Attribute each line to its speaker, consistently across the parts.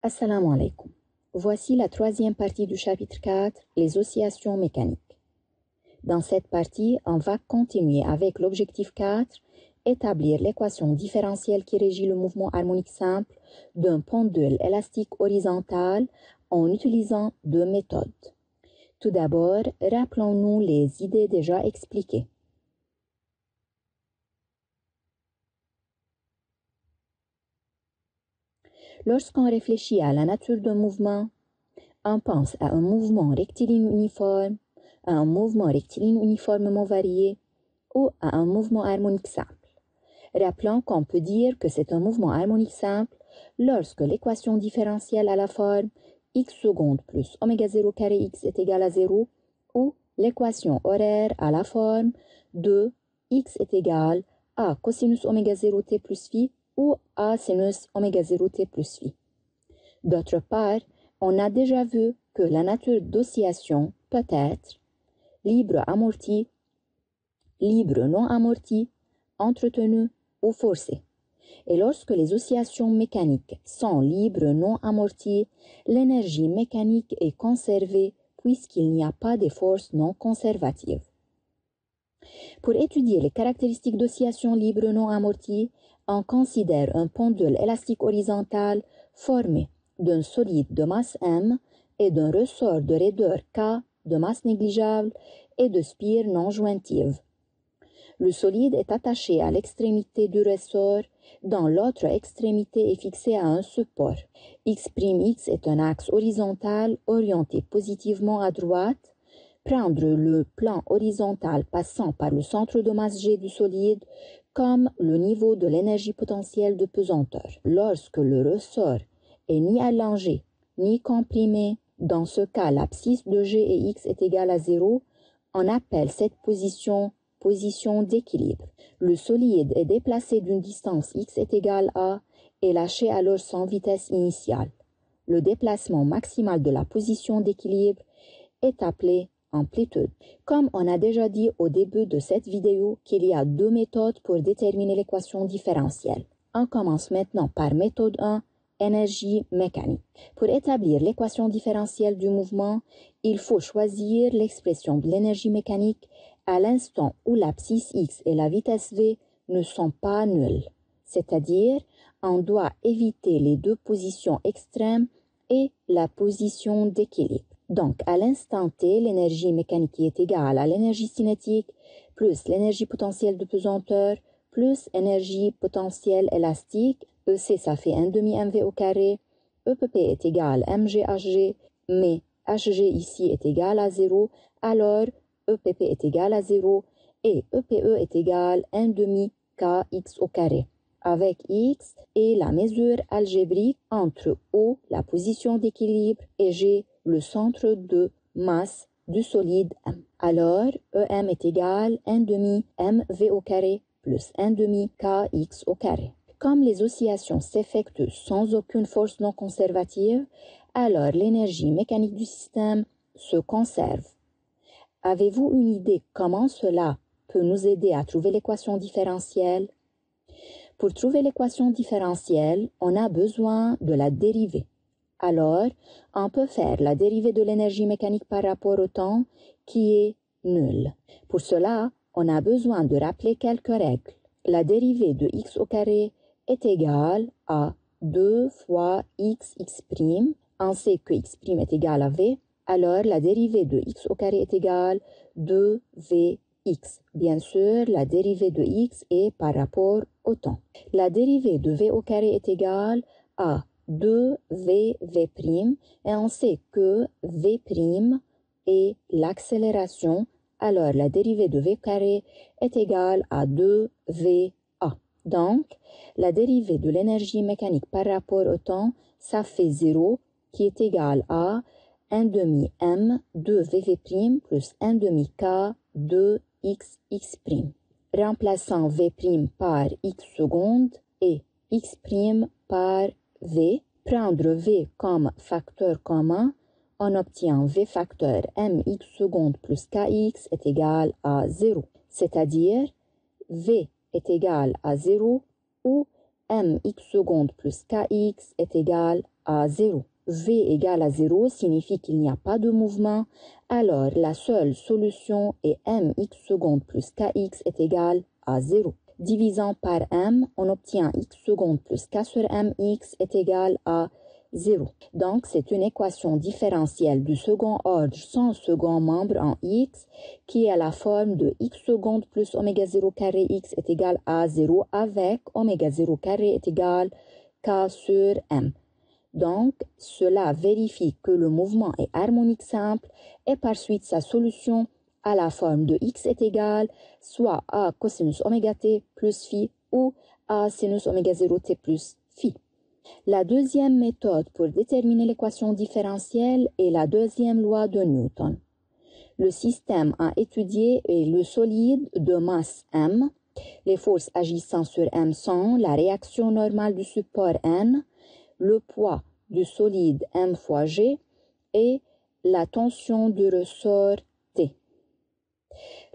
Speaker 1: Assalamu alaikum. Voici la troisième partie du chapitre 4, les oscillations mécaniques. Dans cette partie, on va continuer avec l'objectif 4, établir l'équation différentielle qui régit le mouvement harmonique simple d'un pendule élastique horizontal en utilisant deux méthodes. Tout d'abord, rappelons-nous les idées déjà expliquées. Lorsqu'on réfléchit à la nature d'un mouvement, on pense à un mouvement rectiligne uniforme, à un mouvement rectiligne uniformément varié ou à un mouvement harmonique simple. Rappelons qu'on peut dire que c'est un mouvement harmonique simple lorsque l'équation différentielle a la forme x seconde plus oméga 0 carré x est égal à 0 ou l'équation horaire a la forme de x est égal à cosinus oméga 0 t plus phi ou a sinus oméga 0 t plus phi. D'autre part, on a déjà vu que la nature d'oscillation peut être libre amorti, libre non amorti, entretenu ou forcé. Et lorsque les oscillations mécaniques sont libres non amorties, l'énergie mécanique est conservée puisqu'il n'y a pas de forces non conservatives. Pour étudier les caractéristiques d'oscillation libre non amortie, on considère un pendule élastique horizontal formé d'un solide de masse M et d'un ressort de raideur K de masse négligeable et de spire non jointive. Le solide est attaché à l'extrémité du ressort, dont l'autre extrémité est fixée à un support. X' est un axe horizontal orienté positivement à droite. Prendre le plan horizontal passant par le centre de masse G du solide comme le niveau de l'énergie potentielle de pesanteur. Lorsque le ressort est ni allongé ni comprimé, dans ce cas l'abscisse de G et X est égale à 0, on appelle cette position d'équilibre. Le solide est déplacé d'une distance x est égale à et lâché alors sans vitesse initiale. Le déplacement maximal de la position d'équilibre est appelé amplitude. Comme on a déjà dit au début de cette vidéo qu'il y a deux méthodes pour déterminer l'équation différentielle. On commence maintenant par méthode 1, énergie mécanique. Pour établir l'équation différentielle du mouvement, il faut choisir l'expression de l'énergie mécanique à l'instant où l'abscisse x et la vitesse v ne sont pas nulles. C'est-à-dire, on doit éviter les deux positions extrêmes et la position d'équilibre. Donc, à l'instant t, l'énergie mécanique est égale à l'énergie cinétique plus l'énergie potentielle de pesanteur plus énergie potentielle élastique. EC, ça fait 1 demi mv au carré. EPP est égal à mg/hg, mais hg ici est égal à 0, alors EPP est égal à 0 et EPE est égal à 1 demi kx au carré, avec x et la mesure algébrique entre O, la position d'équilibre, et G, le centre de masse du solide M. Alors, EM est égal à 1 demi mv au carré plus 1 demi kx au carré. Comme les oscillations s'effectuent sans aucune force non conservative, alors l'énergie mécanique du système se conserve. Avez-vous une idée comment cela peut nous aider à trouver l'équation différentielle? Pour trouver l'équation différentielle, on a besoin de la dérivée. Alors, on peut faire la dérivée de l'énergie mécanique par rapport au temps qui est nulle. Pour cela, on a besoin de rappeler quelques règles. La dérivée de x au carré est égale à 2 fois x'. On sait que x' est égal à v. Alors, la dérivée de x au carré est égale à 2vx. Bien sûr, la dérivée de x est par rapport au temps. La dérivée de v au carré est égale à 2vv' et on sait que v' est l'accélération. Alors, la dérivée de v carré est égale à 2va. Donc, la dérivée de l'énergie mécanique par rapport au temps, ça fait 0 qui est égal à 1 demi m 2vv' plus 1 demi k 2xx'. Remplaçant v' par x seconde et x' par v, prendre v comme facteur commun, on obtient v facteur mx seconde plus kx est égal à 0. C'est-à-dire, v est égal à 0 ou mx seconde plus kx est égal à 0. V égale à 0 signifie qu'il n'y a pas de mouvement, alors la seule solution est mx secondes plus kx est égal à 0. Divisant par m, on obtient x secondes plus k sur mx est égal à 0. Donc, c'est une équation différentielle du second ordre sans second membre en x qui a la forme de x secondes plus oméga 0 carré x est égal à 0 avec oméga 0 carré est égal k sur m. Donc, cela vérifie que le mouvement est harmonique simple et par suite sa solution a la forme de x est égal soit a cosinus oméga t plus phi ou a sinus oméga 0 t plus phi. La deuxième méthode pour déterminer l'équation différentielle est la deuxième loi de Newton. Le système à étudier est le solide de masse m. Les forces agissant sur m sont la réaction normale du support n, le poids du solide m fois g et la tension du ressort T.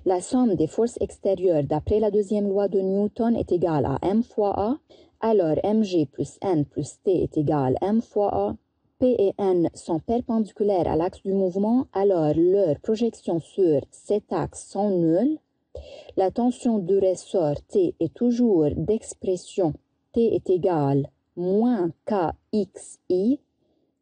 Speaker 1: La somme des forces extérieures d'après la deuxième loi de Newton est égale à m fois A, alors mg plus n plus t est égal à m fois A. P et n sont perpendiculaires à l'axe du mouvement, alors leurs projections sur cet axe sont nulles. La tension du ressort T est toujours d'expression T est égal moins kxi.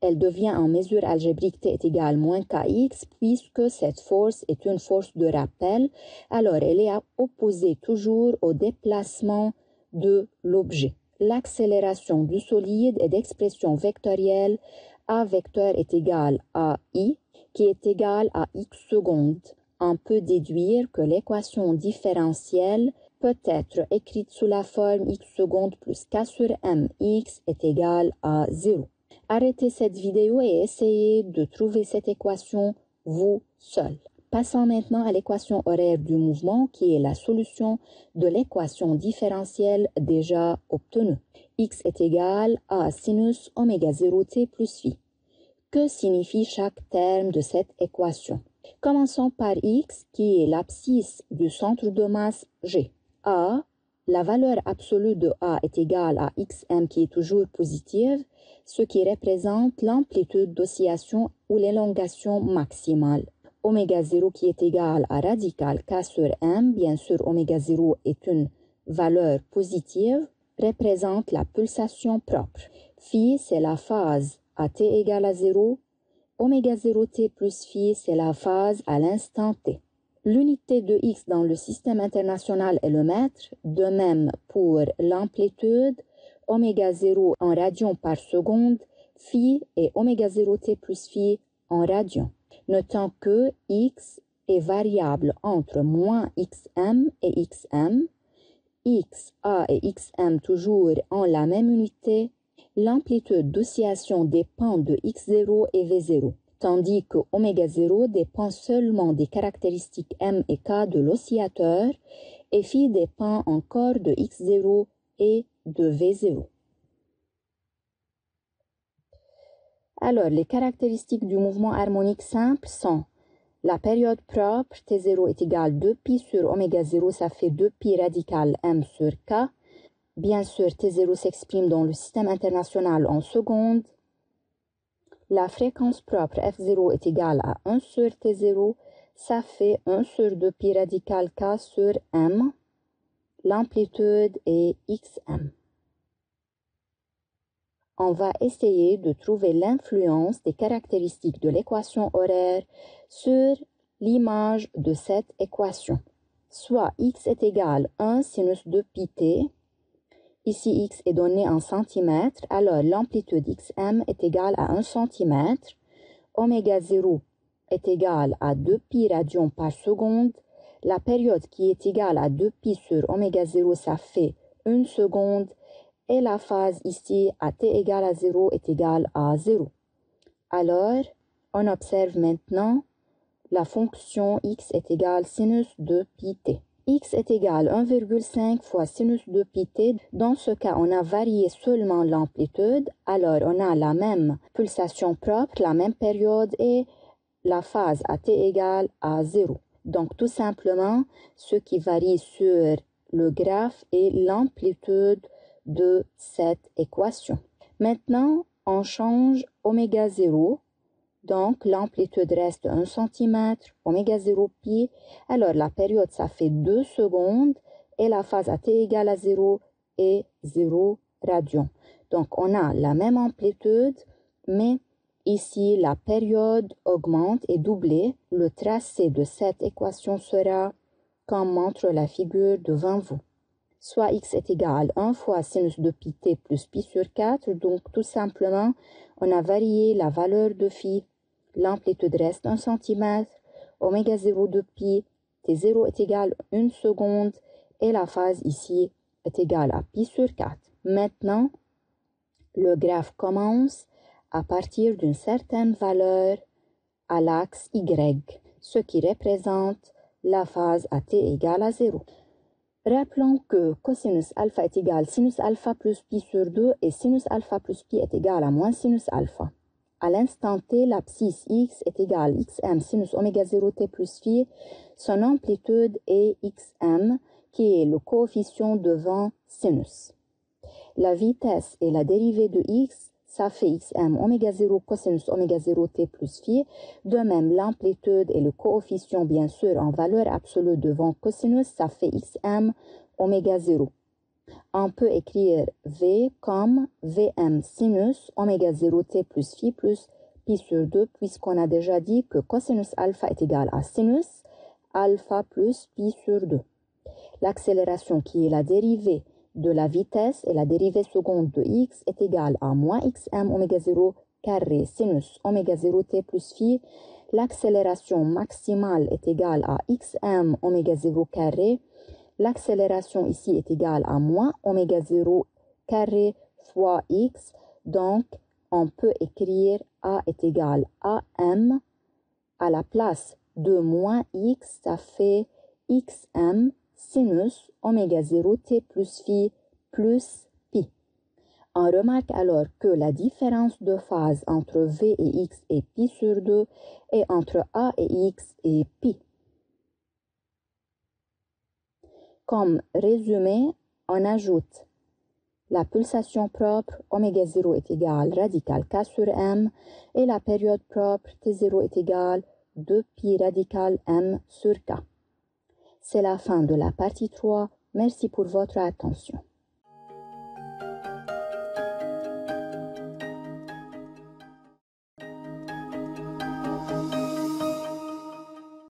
Speaker 1: Elle devient en mesure algébrique T est égal moins kx puisque cette force est une force de rappel, alors elle est opposée toujours au déplacement de l'objet. L'accélération du solide est d'expression vectorielle A vecteur est égal à I qui est égal à x secondes. On peut déduire que l'équation différentielle peut être écrite sous la forme x secondes plus k sur mx est égal à 0. Arrêtez cette vidéo et essayez de trouver cette équation vous seul. Passons maintenant à l'équation horaire du mouvement qui est la solution de l'équation différentielle déjà obtenue. X est égal à sinus oméga 0 t plus phi. Que signifie chaque terme de cette équation? Commençons par x qui est l'abscisse du centre de masse G. A, la valeur absolue de A est égale à xm qui est toujours positive, ce qui représente l'amplitude d'oscillation ou l'élongation maximale. Oméga 0 qui est égal à radical k sur m, bien sûr oméga 0 est une valeur positive, représente la pulsation propre. Phi c'est la phase à t égale à 0, oméga 0 t plus phi c'est la phase à l'instant t. L'unité de x dans le système international est le mètre, de même pour l'amplitude, oméga 0 en radians par seconde, phi et oméga 0 t plus phi en radians. Notons que x est variable entre moins xm et xm, xa et xm toujours ont la même unité, l'amplitude d'oscillation dépend de x0 et v0, tandis que oméga 0 dépend seulement des caractéristiques m et k de l'oscillateur et phi dépend encore de x0 et de v0. Alors, les caractéristiques du mouvement harmonique simple sont la période propre, T0 est égal à 2pi sur oméga 0, ça fait 2pi radical m sur k. Bien sûr, T0 s'exprime dans le système international en secondes. La fréquence propre F0 est égale à 1 sur T0, ça fait 1 sur 2pi radical k sur m. L'amplitude est xm. On va essayer de trouver l'influence des caractéristiques de l'équation horaire sur l'image de cette équation. Soit x est égal à 1 sinus de pi t. Ici, x est donné en centimètres, alors l'amplitude xm est égale à 1 centimètre. Oméga 0 est égal à 2pi radians par seconde. La période qui est égale à 2pi sur oméga 0, ça fait 1 seconde. Et la phase ici, à t égale à 0, est égale à 0. Alors, on observe maintenant la fonction x est égale sinus de pi t. X est égal à 1,5 fois sinus de pi t. Dans ce cas, on a varié seulement l'amplitude. Alors, on a la même pulsation propre, la même période et la phase à t égale à 0. Donc, tout simplement, ce qui varie sur le graphe est l'amplitude de cette équation. Maintenant, on change oméga 0, donc l'amplitude reste 1 cm, oméga 0 pi, alors la période ça fait 2 secondes et la phase à t égale à 0 est 0 radian. Donc on a la même amplitude, mais ici la période augmente et doublée. Le tracé de cette équation sera comme montre la figure devant vous. Soit x est égal à 1 fois sinus de pi t plus pi sur 4. Donc, tout simplement, on a varié la valeur de phi. L'amplitude reste 1 cm. Oméga 0 de pi, t0 est égal à 1 seconde. Et la phase ici est égale à pi sur 4. Maintenant, le graphe commence à partir d'une certaine valeur à l'axe y, ce qui représente la phase à t égale à 0. Rappelons que cosinus alpha est égal à sinus alpha plus pi sur 2 et sinus alpha plus pi est égal à moins sinus alpha. À l'instant t, l'abscisse x est égale à xm sinus oméga 0 t plus phi. Son amplitude est xm, qui est le coefficient devant sinus. La vitesse et la dérivée de x, ça fait xm oméga 0 cosinus oméga 0 t plus phi. De même, l'amplitude et le coefficient, bien sûr, en valeur absolue devant cosinus, ça fait xm oméga 0. On peut écrire v comme vm sinus oméga 0 t plus phi sur 2, puisqu'on a déjà dit que cosinus alpha est égal à sinus alpha plus pi sur 2. L'accélération qui est la dérivée de la vitesse et la dérivée seconde de x est égale à moins xm oméga 0 carré sinus oméga 0 t plus phi. L'accélération maximale est égale à xm oméga 0 carré. L'accélération ici est égale à moins oméga 0 carré fois x. Donc, on peut écrire a est égal à m. À la place de moins x, ça fait xm sinus oméga 0 t plus phi plus pi. On remarque alors que la différence de phase entre v et x est pi sur 2 et entre a et x est pi. Comme résumé, on ajoute la pulsation propre oméga 0 est égal radical k sur m et la période propre t0 est égal 2 pi radical m sur k. C'est la fin de la partie 3. Merci pour votre attention.